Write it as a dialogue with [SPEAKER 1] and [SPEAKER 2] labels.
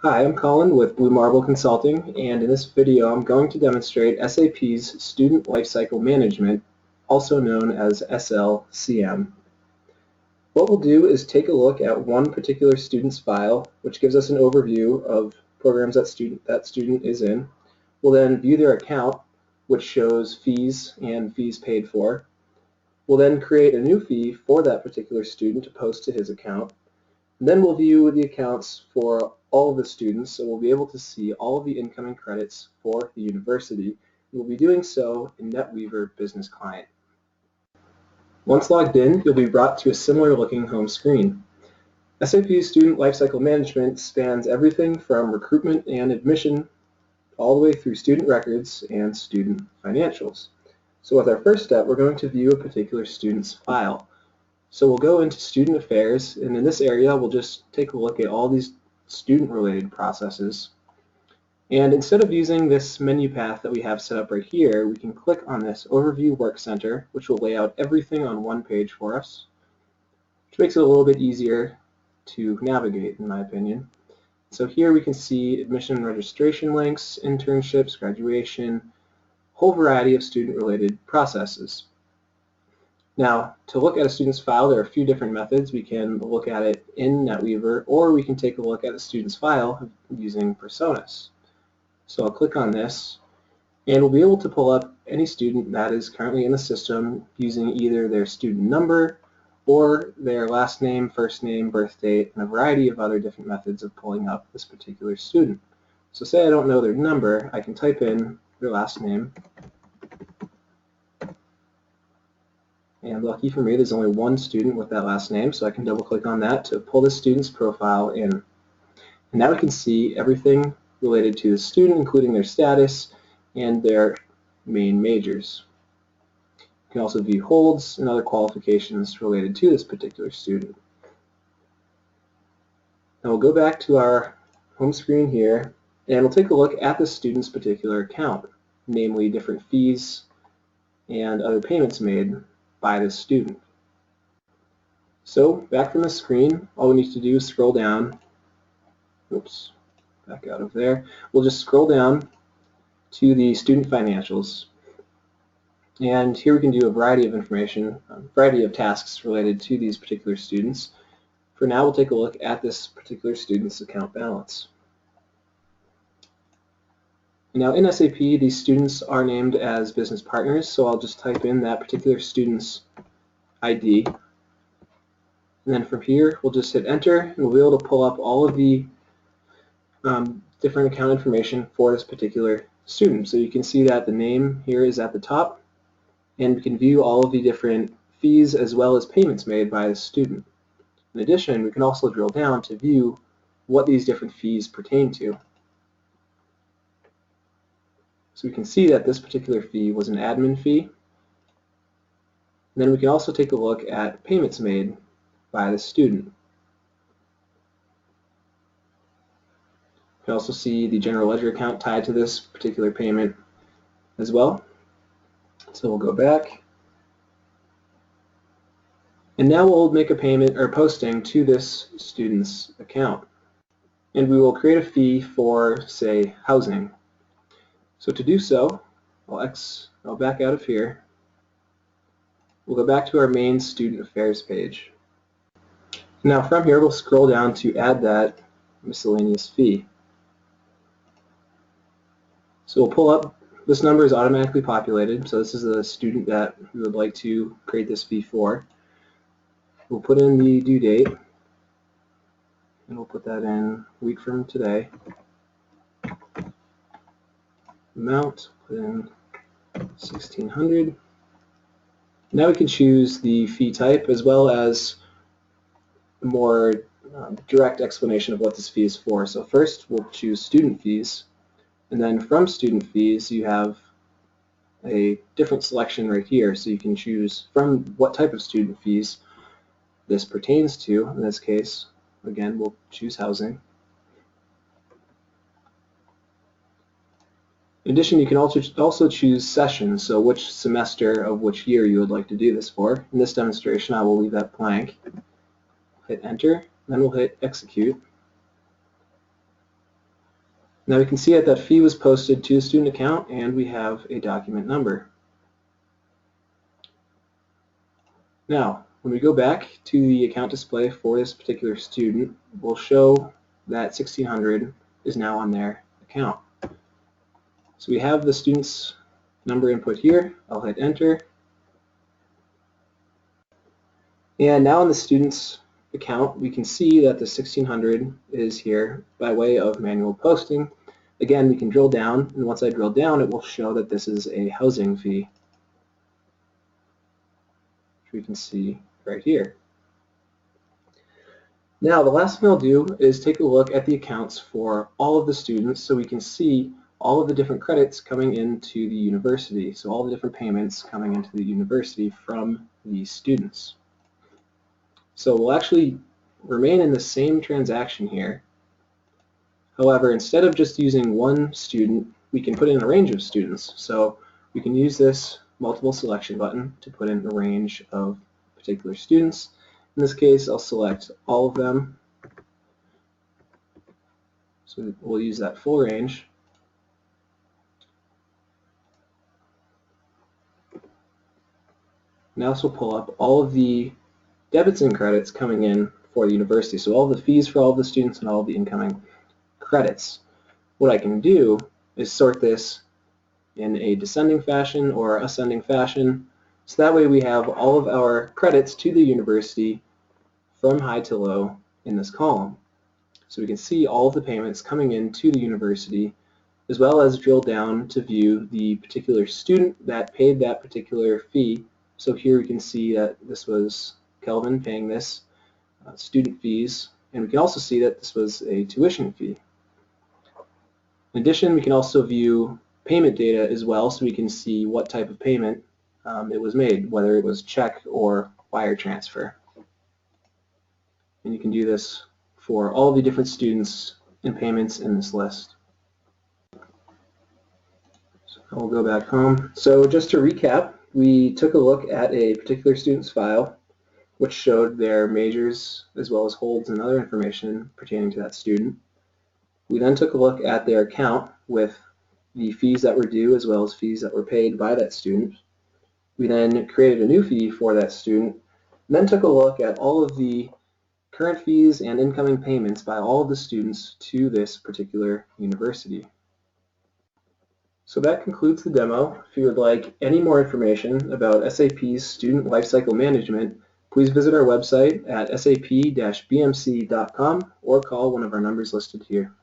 [SPEAKER 1] Hi, I'm Colin with Blue Marble Consulting, and in this video I'm going to demonstrate SAP's Student Lifecycle Management, also known as SLCM. What we'll do is take a look at one particular student's file, which gives us an overview of programs that student is in. We'll then view their account, which shows fees and fees paid for. We'll then create a new fee for that particular student to post to his account. And then we'll view the accounts for all of the students, so we'll be able to see all of the incoming credits for the university. We'll be doing so in NetWeaver Business Client. Once logged in, you'll be brought to a similar looking home screen. SAP's Student Lifecycle Management spans everything from recruitment and admission all the way through student records and student financials. So with our first step, we're going to view a particular student's file. So we'll go into Student Affairs, and in this area we'll just take a look at all these student-related processes. And instead of using this menu path that we have set up right here, we can click on this Overview Work Center, which will lay out everything on one page for us, which makes it a little bit easier to navigate, in my opinion. So here we can see admission and registration links, internships, graduation, a whole variety of student-related processes. Now, to look at a student's file, there are a few different methods. We can look at it in NetWeaver, or we can take a look at a student's file using Personas. So I'll click on this, and we'll be able to pull up any student that is currently in the system using either their student number or their last name, first name, birth date, and a variety of other different methods of pulling up this particular student. So say I don't know their number, I can type in their last name. And lucky for me, there's only one student with that last name, so I can double click on that to pull the student's profile in. And now we can see everything related to the student, including their status and their main majors. You can also view holds and other qualifications related to this particular student. Now we'll go back to our home screen here, and we'll take a look at the student's particular account, namely different fees and other payments made by this student. So back from the screen, all we need to do is scroll down. Oops, back out of there. We'll just scroll down to the student financials. And here we can do a variety of information, a variety of tasks related to these particular students. For now, we'll take a look at this particular student's account balance. Now in SAP, these students are named as business partners, so I'll just type in that particular student's ID. And then from here, we'll just hit enter, and we'll be able to pull up all of the different account information for this particular student. So you can see that the name here is at the top, and we can view all of the different fees as well as payments made by the student. In addition, we can also drill down to view what these different fees pertain to. So we can see that this particular fee was an admin fee. And then we can also take a look at payments made by the student. You can also see the general ledger account tied to this particular payment as well. So we'll go back. And now we'll make a payment or posting to this student's account. And we will create a fee for, say, housing. So to do so, I'll back out of here. We'll go back to our main Student Affairs page. Now from here, we'll scroll down to add that miscellaneous fee. So we'll pull up, this number is automatically populated, so this is the student that we would like to create this fee for. We'll put in the due date, and we'll put that in a week from today. Amount, put in 1,600. Now we can choose the fee type as well as a more direct explanation of what this fee is for. So first we'll choose student fees, and then from student fees you have a different selection right here, so you can choose from what type of student fees this pertains to. In this case, again, we'll choose housing. In addition, you can also choose sessions, so which semester of which year you would like to do this for. In this demonstration, I will leave that blank. Hit enter, then we'll hit execute. Now we can see that fee was posted to the student account, and we have a document number. Now, when we go back to the account display for this particular student, we'll show that $1,600 is now on their account. So we have the student's number input here. I'll hit enter. And now in the student's account, we can see that the $1,600 is here by way of manual posting. Again, we can drill down, and once I drill down, it will show that this is a housing fee, which we can see right here. Now, the last thing I'll do is take a look at the accounts for all of the students so we can see all of the different credits coming into the university, so all the different payments coming into the university from these students. So we'll actually remain in the same transaction here. However, instead of just using one student, we can put in a range of students. So we can use this multiple selection button to put in a range of particular students. In this case, I'll select all of them. So we'll use that full range. Now this will pull up all of the debits and credits coming in for the university. So all the fees for all of the students and all of the incoming credits. What I can do is sort this in a descending fashion or ascending fashion, so that way we have all of our credits to the university from high to low in this column. So we can see all of the payments coming in to the university, as well as drill down to view the particular student that paid that particular fee. So here we can see that this was Kelvin paying this student fees, and we can also see that this was a tuition fee. In addition, we can also view payment data as well, so we can see what type of payment it was made, whether it was check or wire transfer. And you can do this for all the different students and payments in this list. So I'll go back home. So just to recap, we took a look at a particular student's file, which showed their majors as well as holds and other information pertaining to that student. We then took a look at their account with the fees that were due as well as fees that were paid by that student. We then created a new fee for that student, and then took a look at all of the current fees and incoming payments by all of the students to this particular university. So that concludes the demo. If you would like any more information about SAP's Student Lifecycle Management, please visit our website at sap-bmc.com or call one of our numbers listed here.